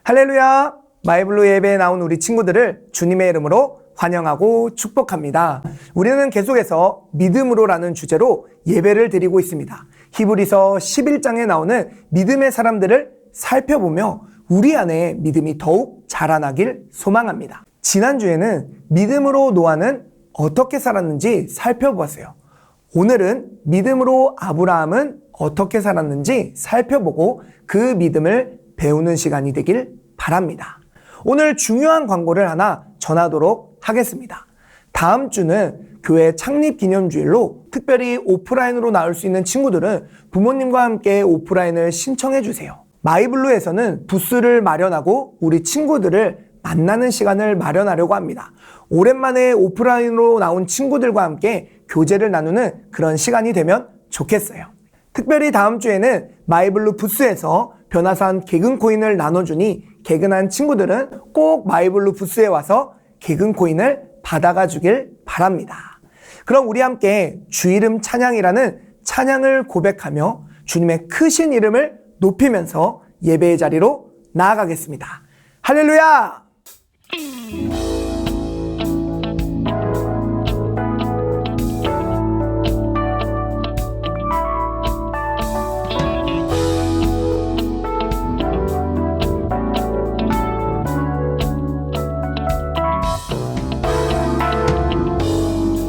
할렐루야! 마이블루 예배에 나온 우리 친구들을 주님의 이름으로 환영하고 축복합니다. 우리는 계속해서 믿음으로라는 주제로 예배를 드리고 있습니다. 히브리서 11장에 나오는 믿음의 사람들을 살펴보며 우리 안에 믿음이 더욱 자라나길 소망합니다. 지난주에는 믿음으로 노아는 어떻게 살았는지 살펴보았어요. 오늘은 믿음으로 아브라함은 어떻게 살았는지 살펴보고 그 믿음을 배우는 시간이 되길 바랍니다. 오늘 중요한 광고를 하나 전하도록 하겠습니다. 다음 주는 교회 창립 기념주일로 특별히 오프라인으로 나올 수 있는 친구들은 부모님과 함께 오프라인을 신청해 주세요. 마이블루에서는 부스를 마련하고 우리 친구들을 만나는 시간을 마련하려고 합니다. 오랜만에 오프라인으로 나온 친구들과 함께 교제를 나누는 그런 시간이 되면 좋겠어요. 특별히 다음 주에는 마이블루 부스에서 변화산 개근코인을 나눠주니 개근한 친구들은 꼭 마이블루 부스에 와서 개근코인을 받아가 주길 바랍니다. 그럼 우리 함께 주 이름 찬양이라는 찬양을 고백하며 주님의 크신 이름을 높이면서 예배의 자리로 나아가겠습니다. 할렐루야!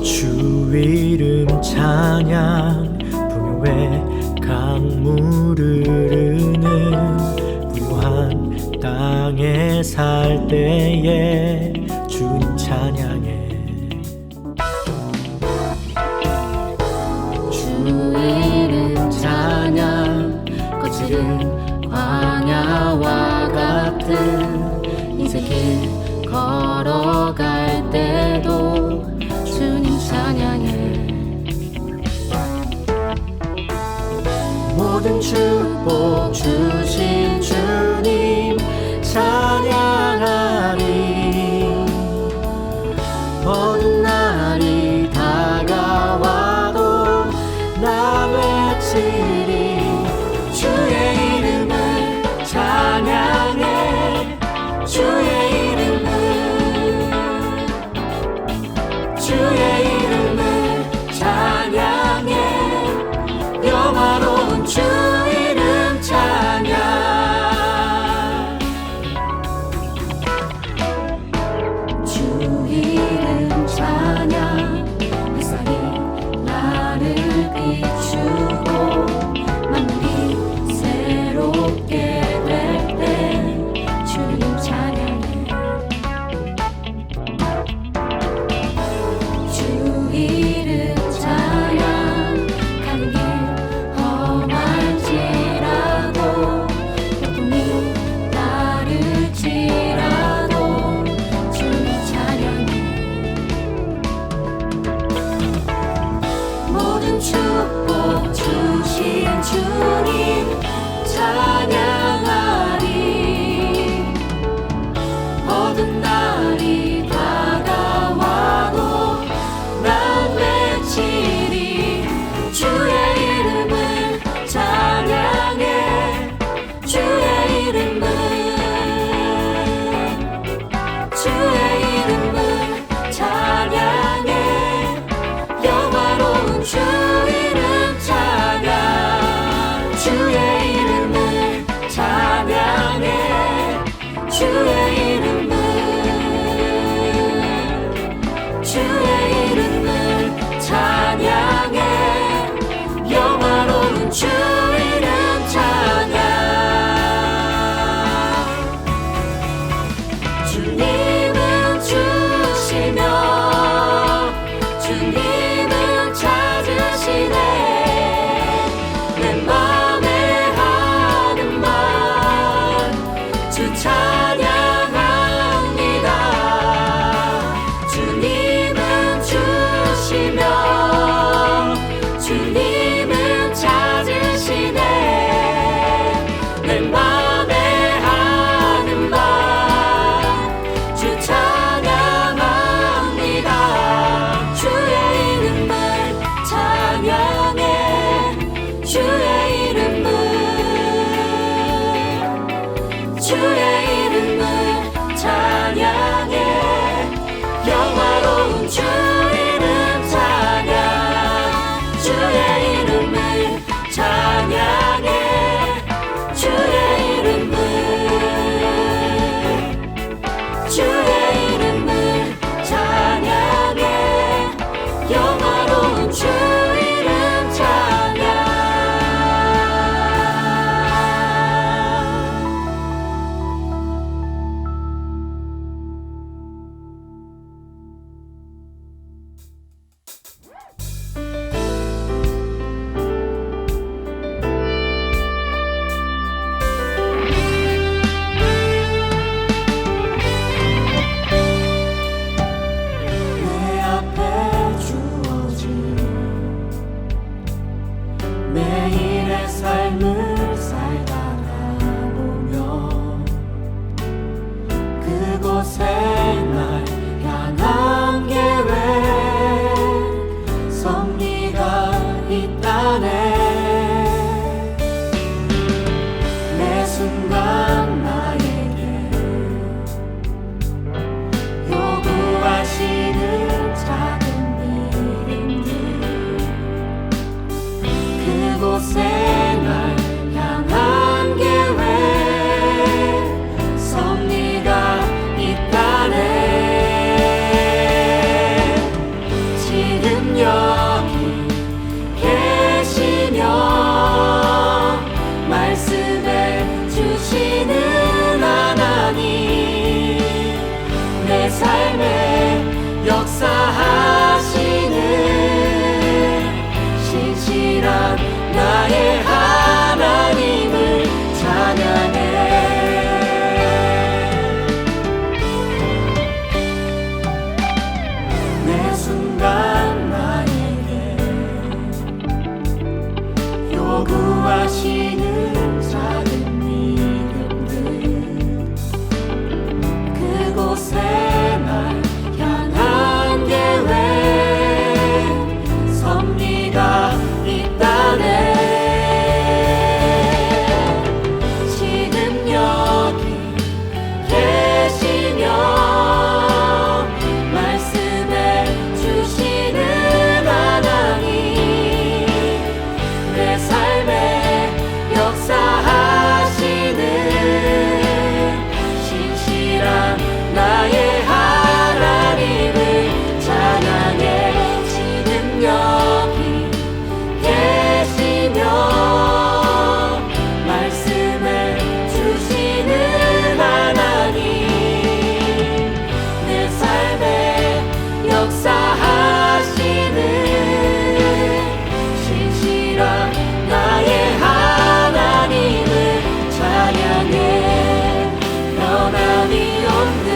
주 이름 찬양 풍요의 강물을 흐르는 부유한 땅에 살 때에 주님 찬양해. 주 이름 찬양 거칠은 광야와 같은 인생길 걸어갈 때도 주님 찬양해. 모든 축복 주신 주님 찬양하리. 어느 날이 다가와도 나 외치리. 주의 이름을 찬양해. 주의 이름을 찬양해. 영화로운 주 이름 찬양. 주 이름 찬양. 햇살이 나를 비추고 만물이 새롭게 될 때 주님 찬양해. 주 이름 찬양. 가는 길 험할지라도 고통이 따를지라도 주님 찬양해. 모든 축복 주신 주님 찬양하리. 어두운 날이 다가와도 난 외치리. 주의 이름을 찬양해. 주의 이름을 찬양해. 영화로운 주 이름 찬양. 주의 이름을 찬양해. 주의 이름을 찬양해. 영화로운 주 이름 찬양. 주님은 주시며 주님은 찾으시네. 내 맘에 하는 말 주 찬양합니다. 주님은 주시며 주님은 찾으시네. 내 맘에 하는 말 주 찬양합니다. 주의 이름을 찬양해. 주의 이름을 주의 이름 매일의 삶을 살다가 보면 그곳에 날 향한 계획 섭리가 있다네. 매 순간 나에게 요구하시는 작은 일들 그곳에 날 향한 계획 섭리가 있다네. 지금 여기 계시며 말씀해 주시는 하나님 내 삶에 역사하시는 신실한 나의 하나님을 찬양해. 매 순간 나에게 요구하시는 작은 이름들 그곳에 날 향한 계획 섭리가 있다네. 지금 여기 계시며 말씀해 주시는 하나님 내 삶에 역사하시는 신실한 나의 하나님을 찬양해. 지금 여기 계시며 말씀해 주시는 하나님 내 삶에 역사하시는 신실한 나의 하나님을 찬양해. 변함이 없는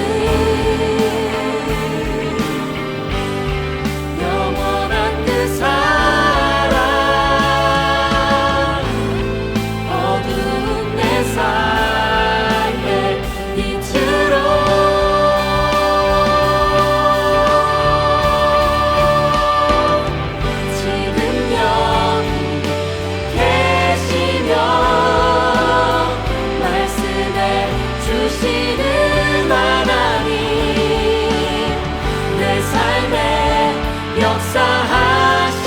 영원한 그 사랑 어두운 내 삶의 빛으로 지금 여기 계시며 말씀해 주시는 하나님 내 삶에 역사하시는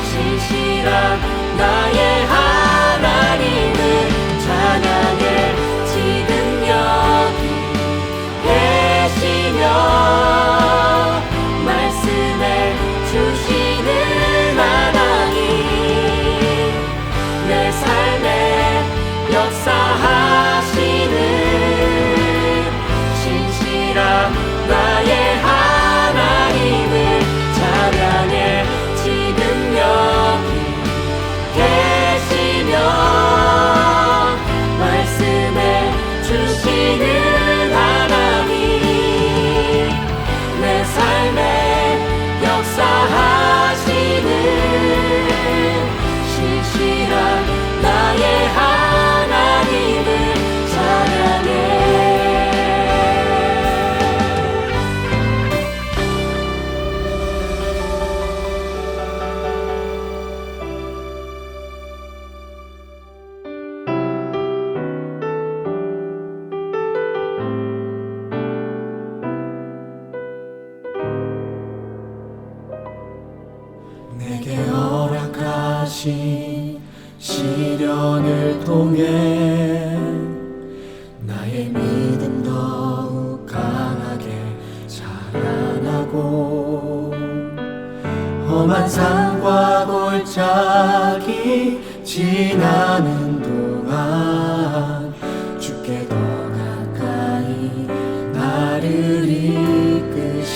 신실한 나의 하나님을 찬양해. 지금 여기 계시며 말씀해 주시는 하나님 내 삶에 역사하시는 신실한 나의 하나님을 찬양해. 지금 여기 계시며 말씀해 주시는 하나님 내 삶에 역사하시는 신실한 나의 하나님을 찬양해. 내게 허락하신 시련을 통해 나의 믿음 더욱 강하게 자라나고 험한 산과 골짜기 지나는 동안 주께 더 가까이 나를 이끄시네.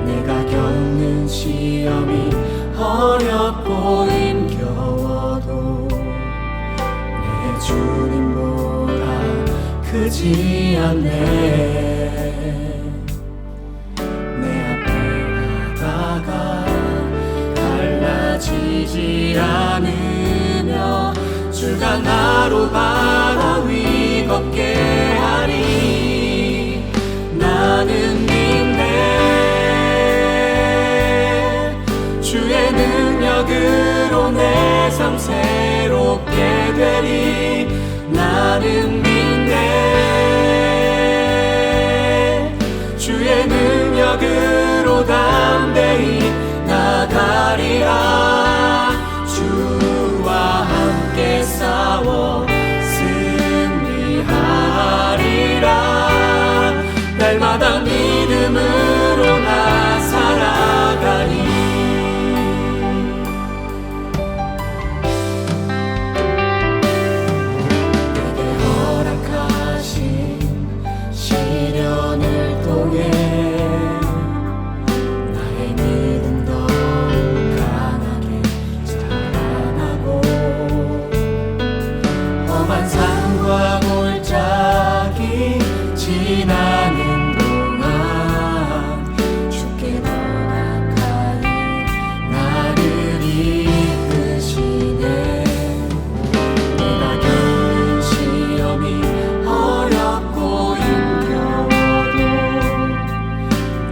내가 겪는 시험이 어렵고 힘겨워도 내 주님보다 크지 않네. 내 앞에 바다가 두렵지 않으며 주가 나로 바다 위 걷게 하리. 나는 믿네. 주의 능력으로 내 삶 새롭게 되리. 나는 믿네. 주의 능력으로 담대히 나가리라. 주와 함께 싸워 승리하리라. 날마다 믿음으로 나 살아가리. 내게 허락하신 시련을 통해 나의 믿음 더욱 강하게 자라나고 험한 산과 골짜기 지나는 동안 주께 더 가까이 나를 이끄시네. 내가 겪는 시험이 어렵고 힘겨워도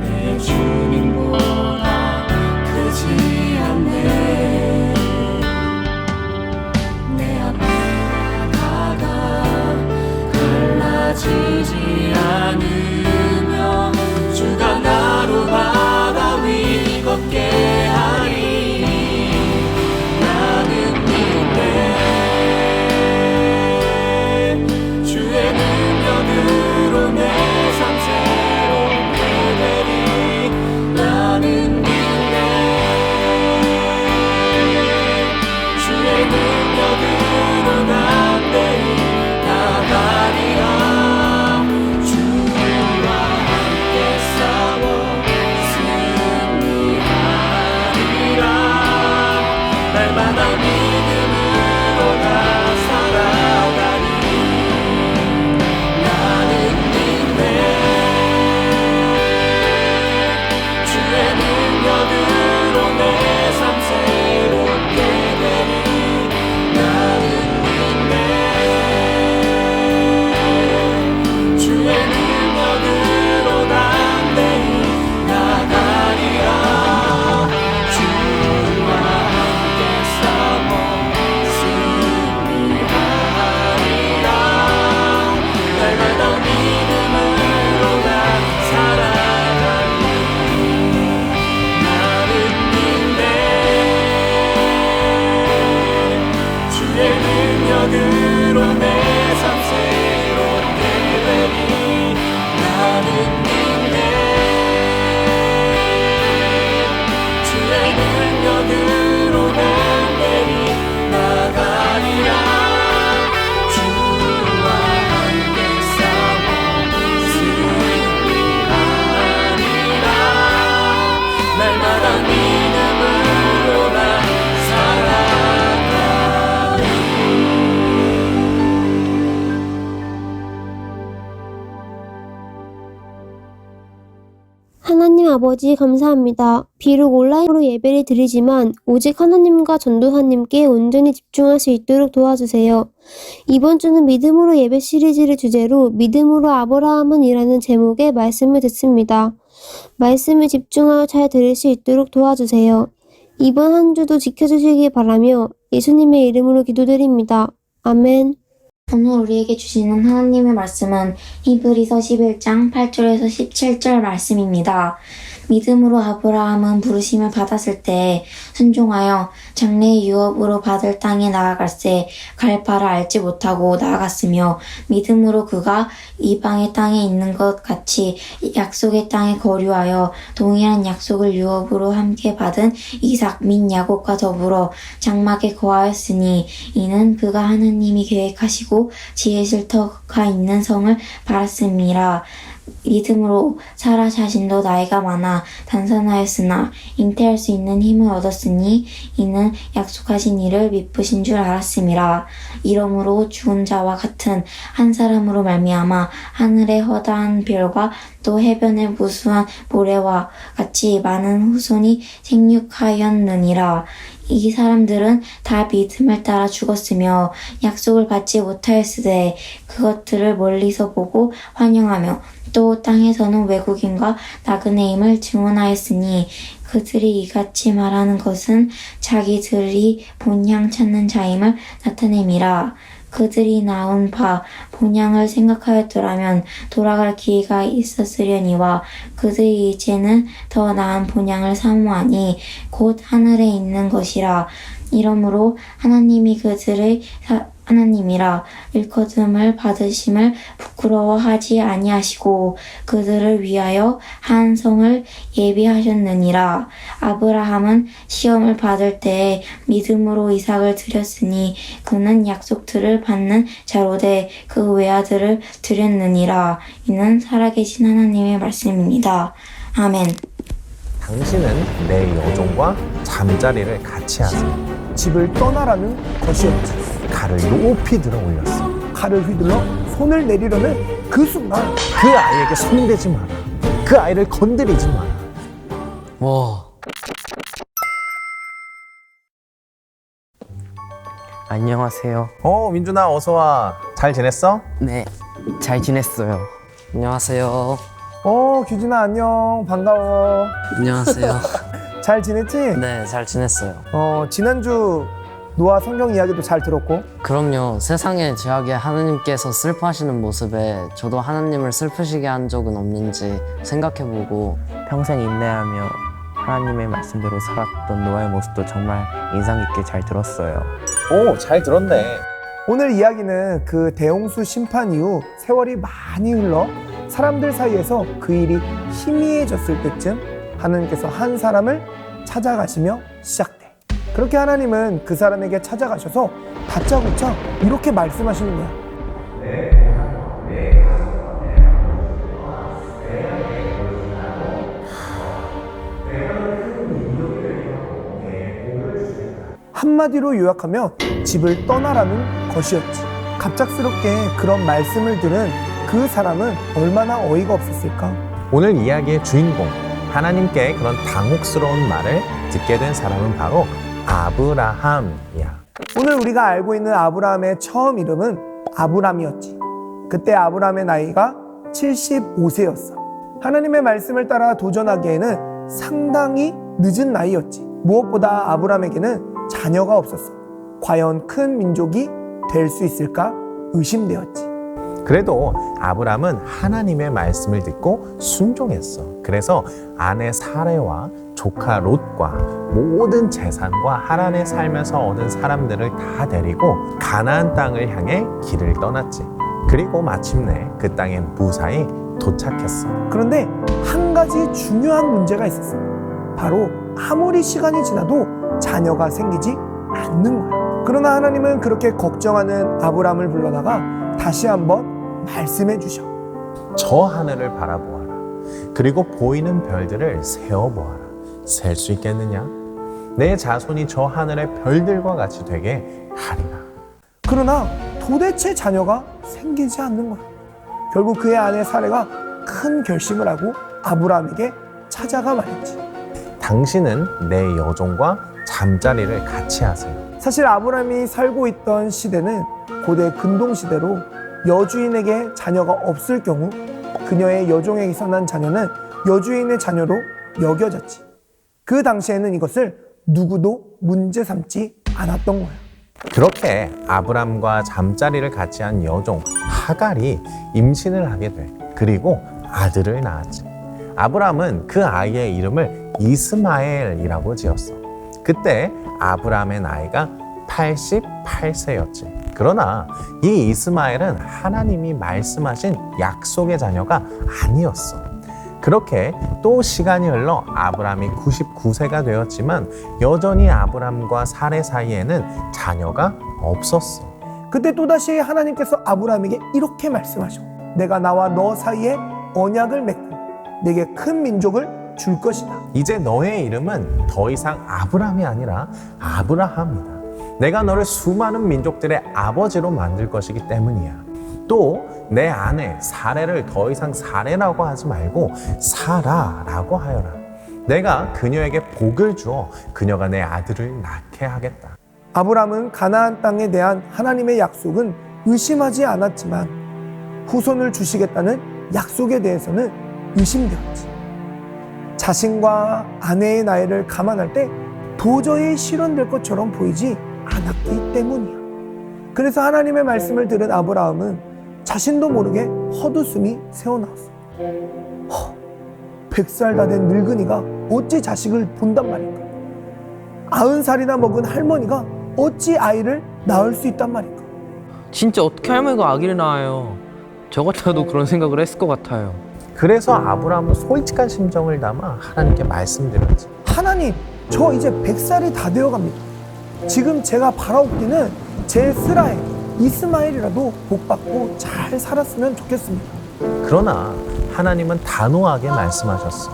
내 주님보다 크지 않네. 내 앞바다가 갈라지지 않으며 주가 나로 바다 위 걷게 하리. 나는 믿네. 주의 능력으로 내 삶 새롭게 되리. 나는 믿네. 주의 능력으로 담대히 나가리라. 주와 함께 싸워 승리하리라. 날마다 믿음으로 나 살아가리. 나는 믿네. 주의 능력으로 내 삶 새롭게 되리. 나는 믿네. 주의 능력으로 담대히 나가리라. 주와 함께 싸워 승리하리라. 날마다 믿음으로 나 살아가리. 나는 믿네. 주의 능력으로 내 삶 새롭게 되리. 나는 믿네. 주의 능력으로 담대히 나가리라. 주와 함께 싸워 승리하리라. 날마다 믿음으로 나 살아가리. 하나님 아버지 감사합니다. 비록 온라인으로 예배를 드리지만 오직 하나님과 전도사님께 온전히 집중할 수 있도록 도와주세요. 이번 주는 믿음으로 예배 시리즈를 주제로 믿음으로 아브라함은 이라는 제목의 말씀을 듣습니다. 말씀을 집중하여 잘 들을 수 있도록 도와주세요. 이번 한 주도 지켜주시기 바라며 예수님의 이름으로 기도드립니다. 아멘. 오늘 우리에게 주시는 하나님의 말씀은 히브리서 11장 8절에서 17절 말씀입니다. 믿음으로 아브라함은 부르심을 받았을 때 순종하여 장래의 유업으로 받을 땅에 나아갈새 갈 바를 알지 못하고 나아갔으며 믿음으로 그가 이방의 땅에 있는 것 같이 약속의 땅에 거류하여 동일한 약속을 유업으로 함께 받은 이삭 및 야곱과 더불어 장막에 거하였으니 이는 그가 하나님이 계획하시고 지으실 터가 있는 성을 바랐음이라. 믿음으로 사라 자신도 나이가 많아 단산하였으나 잉태할 수 있는 힘을 얻었으니 이는 약속하신 이를 미쁘신 줄 알았음이라. 이러므로 죽은 자와 같은 한 사람으로 말미암아 하늘의 허다한 별과 또 해변의 무수한 모래와 같이 많은 후손이 생육하였느니라. 이 사람들은 다 믿음을 따라 죽었으며 약속을 받지 못하였으되 그것들을 멀리서 보고 환영하며 또 땅에서는 외국인과 나그네임을 증언하였으니 그들이 이같이 말하는 것은 자기들이 본향 찾는 자임을 나타냄이라. 그들이 낳은 바 본향을 생각하였더라면 돌아갈 기회가 있었으려니와 그들이 이제는 더 나은 본향을 사모하니 곧 하늘에 있는 것이라. 이러므로 하나님이 그들의 하나님이라 일거듬을 받으심을 부끄러워하지 아니하시고 그들을 위하여 한 성을 예비하셨느니라. 아브라함은 시험을 받을 때에 믿음으로 이삭을 드렸으니 그는 약속들을 받는 자로되 그 외아들을 드렸느니라. 이는 살아계신 하나님의 말씀입니다. 아멘. 당신은 내 여종과 잠자리를 같이 하세요. 집을 떠나라는 것이었지. 칼을 높이 들어 올렸어. 칼을 휘둘러 손을 내리려는 그 순간 그 아이에게 손대지 마라. 그 아이를 건드리지 마라. 와. 안녕하세요. 민준아, 어서 와. 잘 지냈어? 네, 잘 지냈어요. 안녕하세요. 규진아 안녕, 반가워. 안녕하세요. 잘 지냈지? 네, 잘 지냈어요. 지난주 노아 성경 이야기도 잘 들었고. 그럼요. 세상의 죄악에 하나님께서 슬퍼하시는 모습에 저도 하나님을 슬프시게 한 적은 없는지 생각해보고 평생 인내하며 하나님의 말씀대로 살았던 노아의 모습도 정말 인상 깊게 잘 들었어요. 잘 들었네. 오늘 이야기는 그 대홍수 심판 이후 세월이 많이 흘러 사람들 사이에서 그 일이 희미해졌을 때쯤 하나님께서 한 사람을 찾아가시며 시작돼. 그렇게 하나님은 그 사람에게 찾아가셔서 다짜고짜 이렇게 말씀하시는 거야. 한마디로 요약하면 집을 떠나라는 것이었지. 갑작스럽게 그런 말씀을 들은 그 사람은 얼마나 어이가 없었을까? 오늘 이야기의 주인공, 하나님께 그런 당혹스러운 말을 듣게 된 사람은 바로 아브라함이야. 오늘 우리가 알고 있는 아브라함의 처음 이름은 아브람이었지. 그때 아브라함의 나이가 75세였어. 하나님의 말씀을 따라 도전하기에는 상당히 늦은 나이였지. 무엇보다 아브라함에게는 자녀가 없었어. 과연 큰 민족이 될 수 있을까 의심되었지. 그래도 아브람은 하나님의 말씀을 듣고 순종했어. 그래서 아내 사레와 조카 롯과 모든 재산과 하란에 살면서 얻은 사람들을 다 데리고 가나안 땅을 향해 길을 떠났지. 그리고 마침내 그 땅에 무사히 도착했어. 그런데 한 가지 중요한 문제가 있었어. 바로 아무리 시간이 지나도 자녀가 생기지 않는 거야. 그러나 하나님은 그렇게 걱정하는 아브람을 불러다가 다시 한번 말씀해 주셔. 저 하늘을 바라보아라. 그리고 보이는 별들을 세어보아라. 셀 수 있겠느냐? 내 자손이 저 하늘의 별들과 같이 되게 하리라. 그러나 도대체 자녀가 생기지 않는 거야. 결국 그의 아내 사레가 큰 결심을 하고 아브라함에게 찾아가 말했지. 당신은 내 여종과 잠자리를 같이 하세요. 사실 아브라함이 살고 있던 시대는 고대 근동 시대로 여주인에게 자녀가 없을 경우 그녀의 여종에게서 난 자녀는 여주인의 자녀로 여겨졌지. 그 당시에는 이것을 누구도 문제 삼지 않았던 거야. 그렇게 아브람과 잠자리를 같이 한 여종 하갈이 임신을 하게 돼. 그리고 아들을 낳았지. 아브람은 그 아이의 이름을 이스마엘이라고 지었어. 그때 아브람의 나이가 88세였지. 그러나 이 이스마엘은 하나님이 말씀하신 약속의 자녀가 아니었어. 그렇게 또 시간이 흘러 아브람이 99세가 되었지만 여전히 아브람과 사레 사이에는 자녀가 없었어. 그때 또다시 하나님께서 아브라함에게 이렇게 말씀하셔. 내가 나와 너 사이에 언약을 맺고 내게 큰 민족을 줄 것이다. 이제 너의 이름은 더 이상 아브람이 아니라 아브라함이다. 내가 너를 수많은 민족들의 아버지로 만들 것이기 때문이야. 또 내 아내 사레를 더 이상 사레라고 하지 말고 사라라고 하여라. 내가 그녀에게 복을 주어 그녀가 내 아들을 낳게 하겠다. 아브람은 가나안 땅에 대한 하나님의 약속은 의심하지 않았지만 후손을 주시겠다는 약속에 대해서는 의심되었지. 자신과 아내의 나이를 감안할 때 도저히 실현될 것처럼 보이지 않았기 때문이야. 그래서 하나님의 말씀을 들은 아브라함은 자신도 모르게 헛웃음이 새어나왔어. 100살 다 된 늙은이가 어찌 자식을 본단 말인가? 90살이나 먹은 할머니가 어찌 아이를 낳을 수 있단 말인가? 진짜 어떻게 할머니가 아기를 낳아요? 저 같아도 그런 생각을 했을 것 같아요. 그래서 아브라함은 솔직한 심정을 담아 하나님께 말씀드렸지. 하나님, 저 이제 100살이 다 되어갑니다. 지금 제가 바라옵기는 제 스라엘 이스마엘이라도 복받고 잘 살았으면 좋겠습니다. 그러나 하나님은 단호하게 말씀하셨어.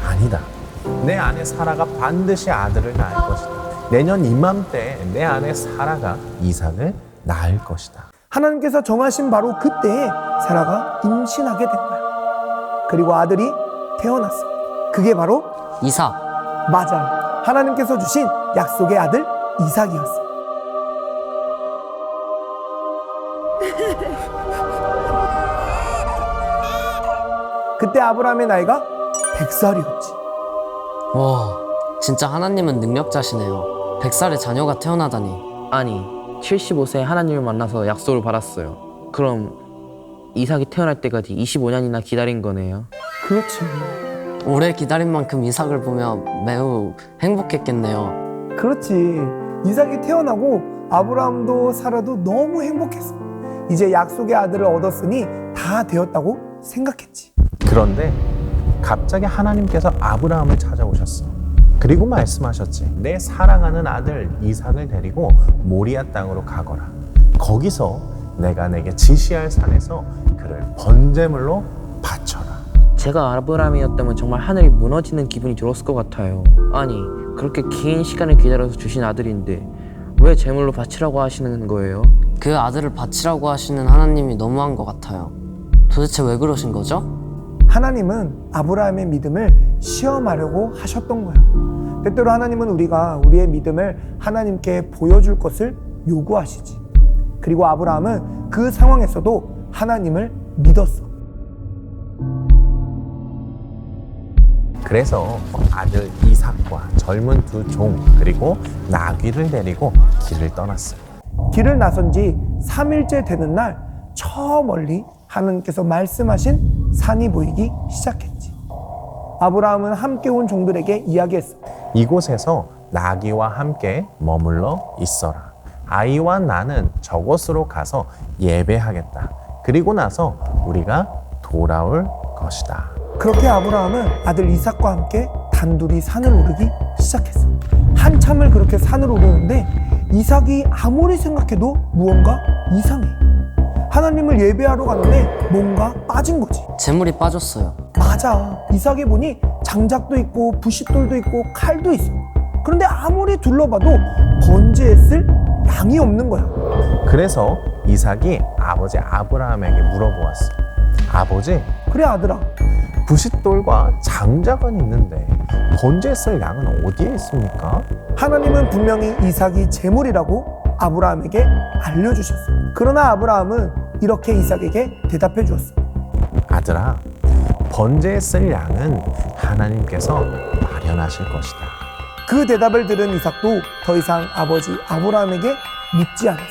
아니다. 내 아내 사라가 반드시 아들을 낳을 것이다. 내년 이맘때 내 아내 사라가 이삭을 낳을 것이다. 하나님께서 정하신 바로 그때에 사라가 임신하게 된 거야. 그리고 아들이 태어났어. 그게 바로 이삭. 맞아. 하나님께서 주신 약속의 아들 이삭이었어. 그때 아브라함의 나이가 100살이었지. 와, 진짜 하나님은 능력자시네요. 100살의 자녀가 태어나다니. 아니, 75세에 하나님을 만나서 약속을 받았어요. 그럼 이삭이 태어날 때까지 25년이나 기다린 거네요. 그렇지. 오래 기다린 만큼 이삭을 보면 매우 행복했겠네요. 그렇지. 이삭이 태어나고 아브라함도 사라도 너무 행복했어. 이제 약속의 아들을 얻었으니 다 되었다고 생각했지. 그런데 갑자기 하나님께서 아브라함을 찾아오셨어. 그리고 말씀하셨지. 내 사랑하는 아들 이삭을 데리고 모리아 땅으로 가거라. 거기서 내가 내게 지시할 산에서 그를 번제물로 바쳐라. 제가 아브라함이었다면 정말 하늘이 무너지는 기분이 들었을 것 같아요. 아니, 그렇게 긴 시간을 기다려서 주신 아들인데 왜 제물로 바치라고 하시는 거예요? 그 아들을 바치라고 하시는 하나님이 너무한 것 같아요. 도대체 왜 그러신 거죠? 하나님은 아브라함의 믿음을 시험하려고 하셨던 거야. 때때로 하나님은 우리가 우리의 믿음을 하나님께 보여줄 것을 요구하시지. 그리고 아브라함은 그 상황에서도 하나님을 믿었어. 그래서 아들 이삭과 젊은 두 종 그리고 나귀를 데리고 길을 떠났어요. 길을 나선 지 3일째 되는 날 저 멀리 하나님께서 말씀하신 산이 보이기 시작했지. 아브라함은 함께 온 종들에게 이야기했어. 이곳에서 나귀와 함께 머물러 있어라. 아이와 나는 저곳으로 가서 예배하겠다. 그리고 나서 우리가 돌아올 것이다. 그렇게 아브라함은 아들 이삭과 함께 단둘이 산을 오르기 시작했어. 한참을 그렇게 산을 오르는데 이삭이 아무리 생각해도 무언가 이상해. 하나님을 예배하러 갔는데 뭔가 빠진 거지. 재물이 빠졌어요. 맞아. 이삭에 보니 장작도 있고 부싯돌도 있고 칼도 있어. 그런데 아무리 둘러봐도 번제에 쓸 양이 없는 거야. 그래서 이삭이 아버지 아브라함에게 물어보았어. 아버지, 그래 아들아, 부싯돌과 장작은 있는데 번제에 쓸 양은 어디에 있습니까? 하나님은 분명히 이삭이 제물이라고 아브라함에게 알려주셨어. 그러나 아브라함은 이렇게 이삭에게 대답해 주었어. 아들아, 번제에 쓸 양은 하나님께서 마련하실 것이다. 그 대답을 들은 이삭도 더 이상 아버지 아브라함에게 묻지 않았어.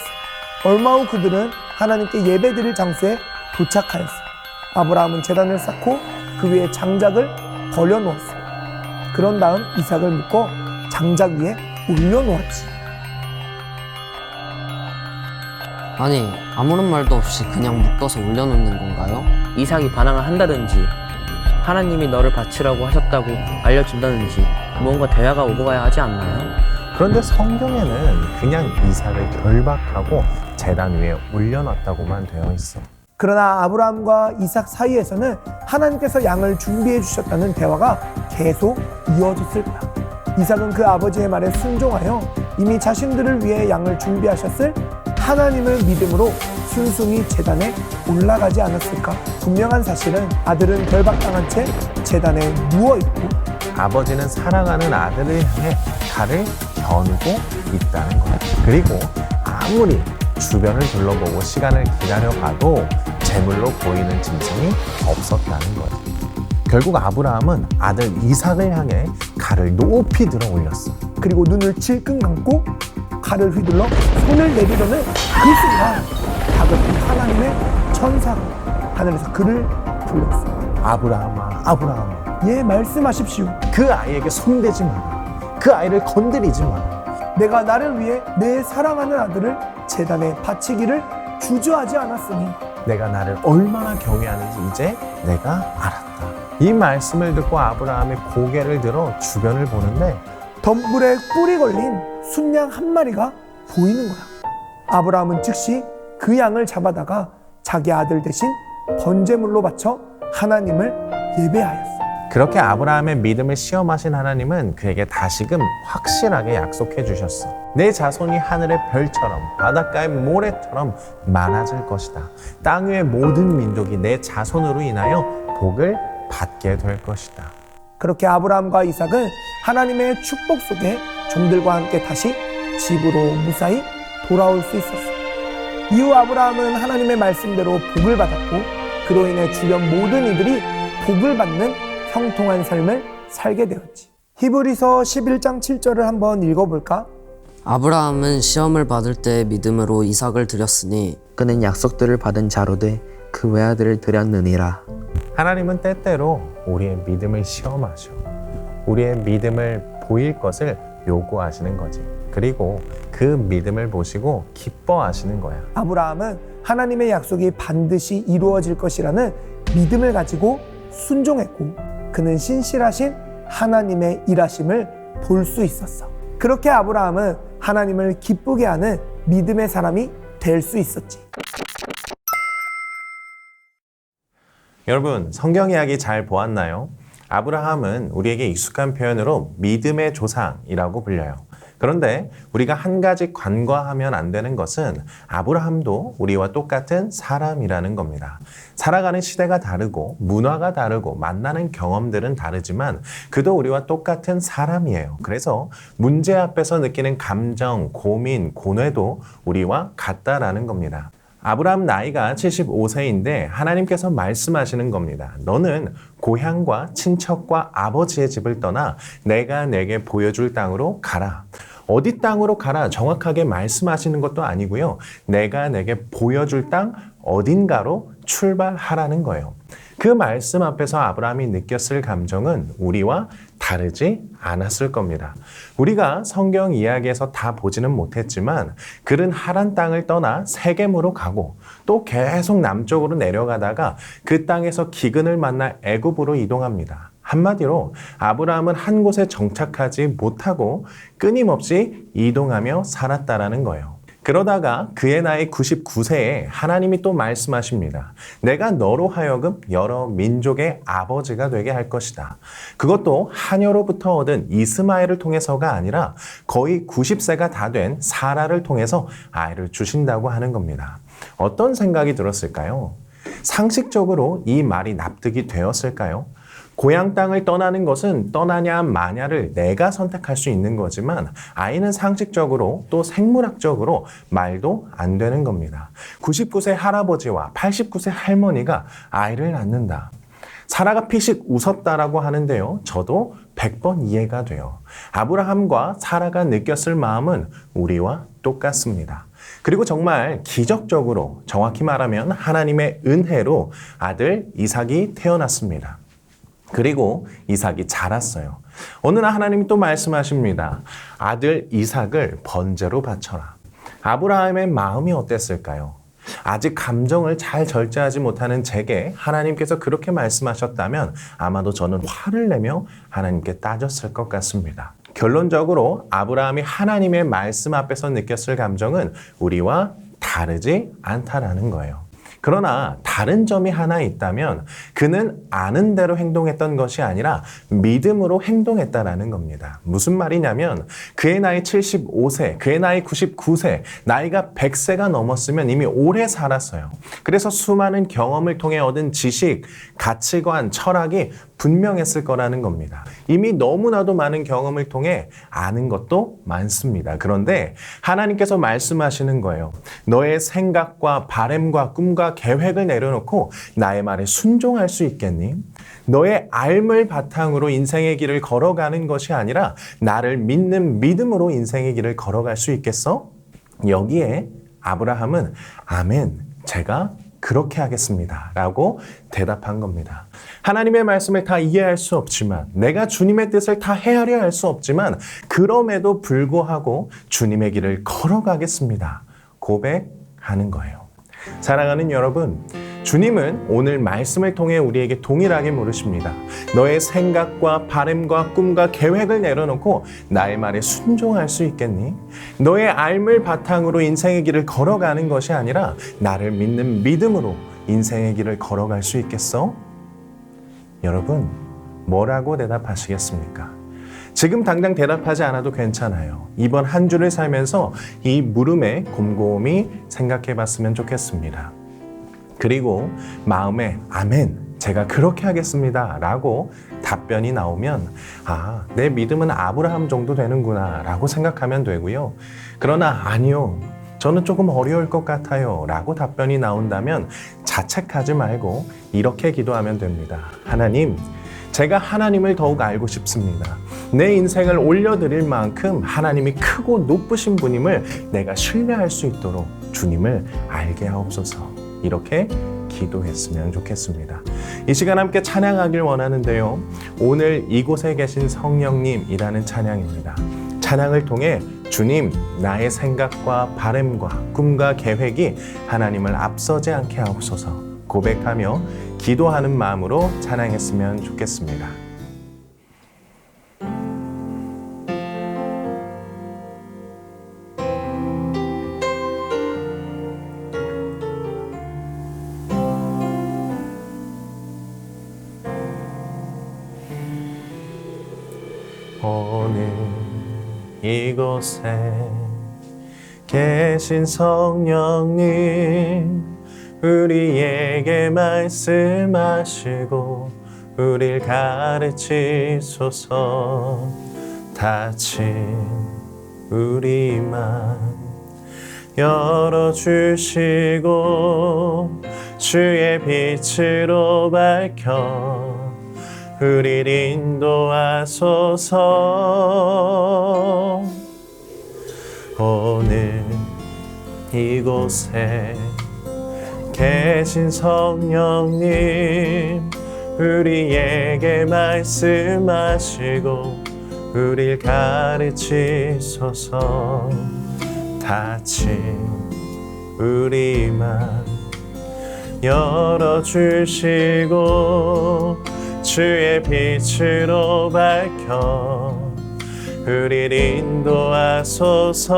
얼마 후 그들은 하나님께 예배드릴 장소에 도착하였어. 아브라함은 제단을 쌓고 그 위에 장작을 벌려놓았어. 그런 다음 이삭을 묶어 장작 위에 올려놓았지. 아니, 아무런 말도 없이 그냥 묶어서 올려놓는 건가요? 이삭이 반항을 한다든지 하나님이 너를 바치라고 하셨다고 알려준다든지 무언가 대화가 오고 가야 하지 않나요? 그런데 성경에는 그냥 이삭을 결박하고 제단 위에 올려놨다고만 되어 있어. 그러나 아브라함과 이삭 사이에서는 하나님께서 양을 준비해 주셨다는 대화가 계속 이어졌을 거야. 이삭은 그 아버지의 말에 순종하여 이미 자신들을 위해 양을 준비하셨을 하나님을 믿음으로 순순히 제단에 올라가지 않았을까? 분명한 사실은 아들은 결박당한 채 제단에 누워있고 아버지는 사랑하는 아들을 향해 칼을 겨누고 있다는 거예요. 그리고 아무리 주변을 둘러보고 시간을 기다려봐도 제물로 보이는 짐승이 없었다는 거예요. 결국 아브라함은 아들 이삭을 향해 칼을 높이 들어 올렸어. 그리고 눈을 질끈 감고 칼을 휘둘러 손을 내리려는 그 순간 다급히 하나님의 천사가 하늘에서 그를 불렀어. 아브라함아, 아브라함아, 예, 말씀하십시오. 그 아이에게 손대지 마라. 그 아이를 건드리지 마라. 내가 나를 위해 내 사랑하는 아들을 제단에 바치기를 주저하지 않았으니 내가 나를 얼마나 경외하는지 이제 내가 알았다. 이 말씀을 듣고 아브라함이 고개를 들어 주변을 보는데 덤불에 뿔이 걸린 순양 한 마리가 보이는 거야. 아브라함은 즉시 그 양을 잡아다가 자기 아들 대신 번제물로 바쳐 하나님을 예배하였어. 그렇게 아브라함의 믿음을 시험하신 하나님은 그에게 다시금 확실하게 약속해 주셨어. 내 자손이 하늘의 별처럼 바닷가의 모래처럼 많아질 것이다. 땅 위의 모든 민족이 내 자손으로 인하여 복을 받게 될 것이다. 그렇게 아브라함과 이삭은 하나님의 축복 속에 종들과 함께 다시 집으로 무사히 돌아올 수 있었어. 이후 아브라함은 하나님의 말씀대로 복을 받았고 그로 인해 주변 모든 이들이 복을 받는 형통한 삶을 살게 되었지. 히브리서 11장 7절을 한번 읽어볼까? 아브라함은 시험을 받을 때 믿음으로 이삭을 드렸으니 그는 약속들을 받은 자로 돼 그 외아들을 드렸느니라. 하나님은 때때로 우리의 믿음을 시험하셔. 우리의 믿음을 보일 것을 요구하시는 거지. 그리고 그 믿음을 보시고 기뻐하시는 거야. 아브라함은 하나님의 약속이 반드시 이루어질 것이라는 믿음을 가지고 순종했고 그는 신실하신 하나님의 일하심을 볼 수 있었어. 그렇게 아브라함은 하나님을 기쁘게 하는 믿음의 사람이 될 수 있었지. 여러분, 성경 이야기 잘 보았나요? 아브라함은 우리에게 익숙한 표현으로 믿음의 조상이라고 불려요. 그런데 우리가 한 가지 간과하면 안 되는 것은 아브라함도 우리와 똑같은 사람이라는 겁니다. 살아가는 시대가 다르고 문화가 다르고 만나는 경험들은 다르지만 그도 우리와 똑같은 사람이에요. 그래서 문제 앞에서 느끼는 감정, 고민, 고뇌도 우리와 같다라는 겁니다. 아브라함 나이가 75세인데 하나님께서 말씀하시는 겁니다. 너는 고향과 친척과 아버지의 집을 떠나 내가 내게 보여줄 땅으로 가라. 어디 땅으로 가라 정확하게 말씀하시는 것도 아니고요. 내가 내게 보여줄 땅 어딘가로 출발하라는 거예요. 그 말씀 앞에서 아브라함이 느꼈을 감정은 우리와 다르지 않았을 겁니다. 우리가 성경 이야기에서 다 보지는 못했지만 그는 하란 땅을 떠나 세겜으로 가고 또 계속 남쪽으로 내려가다가 그 땅에서 기근을 만나 애굽으로 이동합니다. 한마디로 아브라함은 한 곳에 정착하지 못하고 끊임없이 이동하며 살았다라는 거예요. 그러다가 그의 나이 99세에 하나님이 또 말씀하십니다. 내가 너로 하여금 여러 민족의 아버지가 되게 할 것이다. 그것도 하녀로부터 얻은 이스마엘을 통해서가 아니라 거의 90세가 다 된 사라를 통해서 아이를 주신다고 하는 겁니다. 어떤 생각이 들었을까요? 상식적으로 이 말이 납득이 되었을까요? 고향 땅을 떠나는 것은 떠나냐 마냐를 내가 선택할 수 있는 거지만 아이는 상식적으로 또 생물학적으로 말도 안 되는 겁니다. 99세 할아버지와 89세 할머니가 아이를 낳는다. 사라가 피식 웃었다라고 하는데요. 저도 100번 이해가 돼요. 아브라함과 사라가 느꼈을 마음은 우리와 똑같습니다. 그리고 정말 기적적으로 정확히 말하면 하나님의 은혜로 아들 이삭이 태어났습니다. 그리고 이삭이 자랐어요. 어느 날 하나님이 또 말씀하십니다. 아들 이삭을 번제로 바쳐라. 아브라함의 마음이 어땠을까요? 아직 감정을 잘 절제하지 못하는 제게 하나님께서 그렇게 말씀하셨다면 아마도 저는 화를 내며 하나님께 따졌을 것 같습니다. 결론적으로 아브라함이 하나님의 말씀 앞에서 느꼈을 감정은 우리와 다르지 않다라는 거예요. 그러나 다른 점이 하나 있다면 그는 아는 대로 행동했던 것이 아니라 믿음으로 행동했다라는 겁니다. 무슨 말이냐면 그의 나이 75세, 그의 나이 99세, 나이가 100세가 넘었으면 이미 오래 살았어요. 그래서 수많은 경험을 통해 얻은 지식, 가치관, 철학이 분명했을 거라는 겁니다. 이미 너무나도 많은 경험을 통해 아는 것도 많습니다. 그런데 하나님께서 말씀하시는 거예요. 너의 생각과 바램과 꿈과 계획을 내려놓고 나의 말에 순종할 수 있겠니? 너의 알을 바탕으로 인생의 길을 걸어가는 것이 아니라 나를 믿는 믿음으로 인생의 길을 걸어갈 수 있겠어? 여기에 아브라함은 아멘, 제가 그렇게 하겠습니다 라고 대답한 겁니다. 하나님의 말씀을 다 이해할 수 없지만, 내가 주님의 뜻을 다 헤아려 할 수 없지만 그럼에도 불구하고 주님의 길을 걸어가겠습니다 고백하는 거예요. 사랑하는 여러분, 주님은 오늘 말씀을 통해 우리에게 동일하게 물으십니다. 너의 생각과 바램과 꿈과 계획을 내려놓고 나의 말에 순종할 수 있겠니? 너의 알을 바탕으로 인생의 길을 걸어가는 것이 아니라 나를 믿는 믿음으로 인생의 길을 걸어갈 수 있겠어? 여러분, 뭐라고 대답하시겠습니까? 지금 당장 대답하지 않아도 괜찮아요. 이번 한 주를 살면서 이 물음에 곰곰이 생각해 봤으면 좋겠습니다. 그리고 마음에 아멘, 제가 그렇게 하겠습니다 라고 답변이 나오면 내 믿음은 아브라함 정도 되는구나 라고 생각하면 되고요. 그러나 아니요, 저는 조금 어려울 것 같아요 라고 답변이 나온다면 자책하지 말고 이렇게 기도하면 됩니다. 하나님, 제가 하나님을 더욱 알고 싶습니다. 내 인생을 올려드릴 만큼 하나님이 크고 높으신 분임을 내가 신뢰할 수 있도록 주님을 알게 하옵소서. 이렇게 기도했으면 좋겠습니다. 이 시간 함께 찬양하길 원하는데요. 오늘 이곳에 계신 성령님이라는 찬양입니다. 찬양을 통해 주님, 나의 생각과 바램과 꿈과 계획이 하나님을 앞서지 않게 하옵소서 고백하며 기도하는 마음으로 찬양했으면 좋겠습니다. 오늘 이곳에 계신 성령님, 우리에게 말씀하시고 우릴 가르치소서. 닫힌 우리만 열어주시고 주의 빛으로 밝혀 우릴 인도하소서. 오늘 이곳에 계신 성령님, 우리에게 말씀하시고 우릴 가르치소서. 닫힌 우리만 열어주시고 주의 빛으로 밝혀 우릴 인도하소서.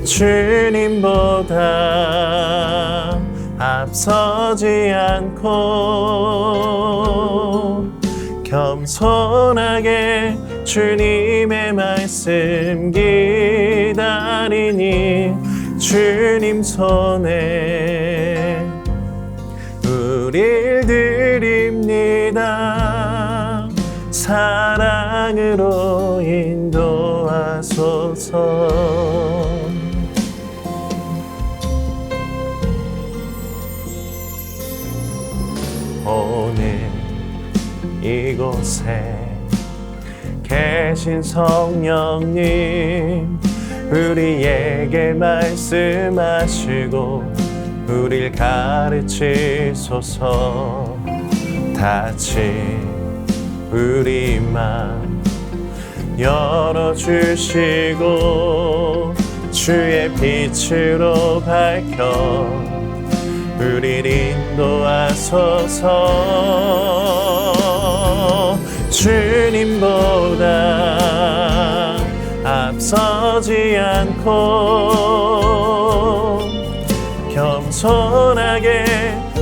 주님보다 앞서지 않고 겸손하게 주님의 말씀 기다리니 주님 손에 우릴 드립니다. 사랑으로 인도하소서. 오늘 이곳에 계신 성령님, 우리에게 말씀하시고 우릴 가르치소서. 닫힌 우리만 열어주시고 주의 빛으로 밝혀 우릴 인도하소서. 주님보다 앞서지 않고 겸손하게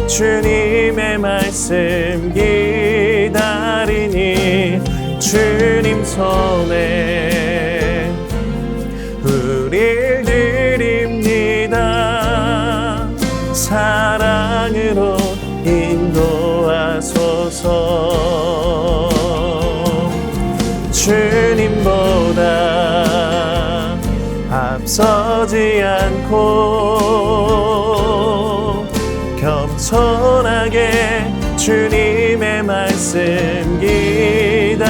주님의 말씀 기다리니 주님 손에 우릴 드립니다. 사랑으로 인도하소서. 주님보다 앞서지 않고 겸손하게 주님의 말씀 기다리니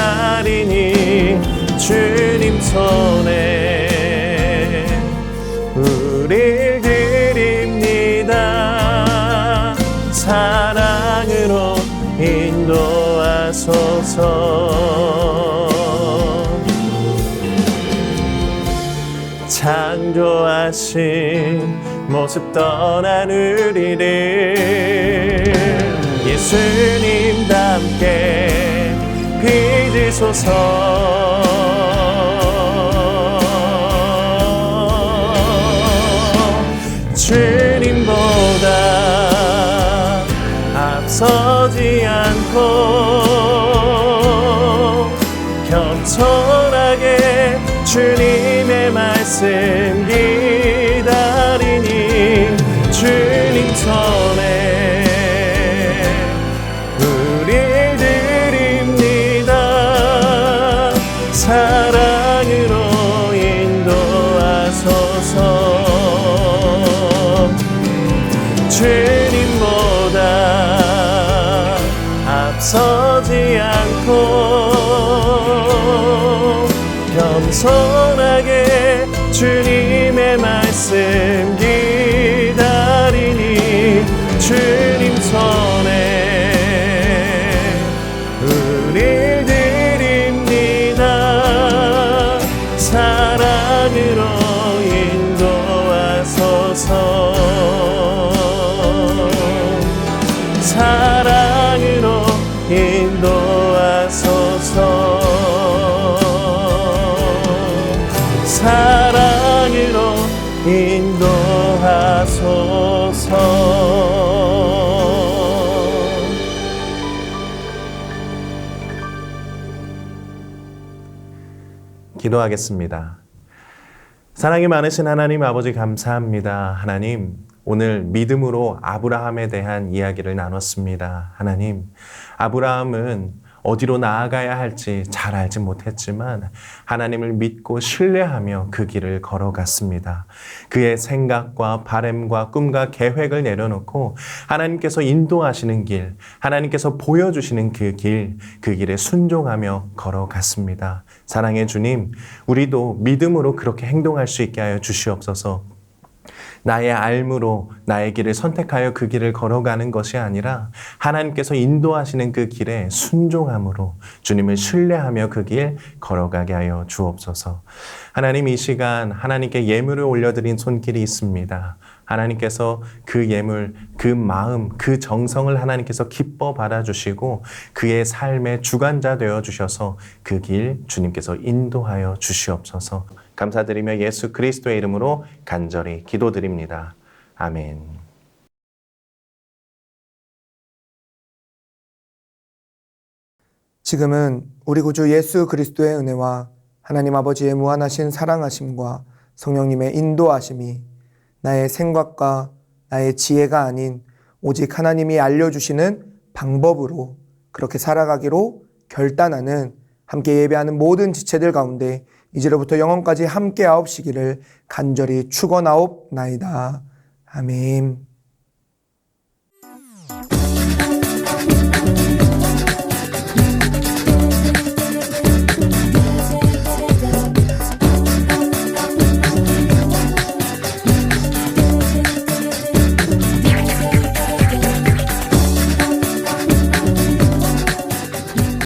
주님 손에 우릴 드립니다. 사랑으로 인도하소서. 창조하신 모습 떠난 우리를 예수님답게 빚으소서. 주님보다 앞서지 않고 겸손하게 주님의 말씀 기다리니 주님 손에 우릴 드립니다. 사랑으로 인도하소서. 주님보다 앞서지 않고 겸손하게 주님의 말씀 기다리니 주님 손에 우릴 드립니다. 사랑으로 인도하소서. 사랑으로 인도하소서. 사랑으로 인도하소서. 기도하겠습니다. 사랑이 많으신 하나님 아버지 감사합니다. 하나님, 오늘 믿음으로 아브라함에 대한 이야기를 나눴습니다. 하나님, 아브라함은 어디로 나아가야 할지 잘 알지 못했지만 하나님을 믿고 신뢰하며 그 길을 걸어갔습니다. 그의 생각과 바람과 꿈과 계획을 내려놓고 하나님께서 인도하시는 길, 하나님께서 보여주시는 그 길에 순종하며 걸어갔습니다. 사랑의 주님, 우리도 믿음으로 그렇게 행동할 수 있게 하여 주시옵소서. 나의 알므로 나의 길을 선택하여 그 길을 걸어가는 것이 아니라 하나님께서 인도하시는 그 길에 순종함으로 주님을 신뢰하며 그 길 걸어가게 하여 주옵소서. 하나님, 이 시간 하나님께 예물을 올려드린 손길이 있습니다. 하나님께서 그 예물, 그 마음, 그 정성을 하나님께서 기뻐 받아주시고 그의 삶의 주관자 되어주셔서 그 길 주님께서 인도하여 주시옵소서. 감사드리며 예수 그리스도의 이름으로 간절히 기도드립니다. 아멘. 지금은 우리 구주 예수 그리스도의 은혜와 하나님 아버지의 무한하신 사랑하심과 성령님의 인도하심이 나의 생각과 나의 지혜가 아닌 오직 하나님이 알려주시는 방법으로 그렇게 살아가기로 결단하는, 함께 예배하는 모든 지체들 가운데 이제로부터 영원까지 함께 하옵시기를 간절히 축원하옵나이다. 아멘.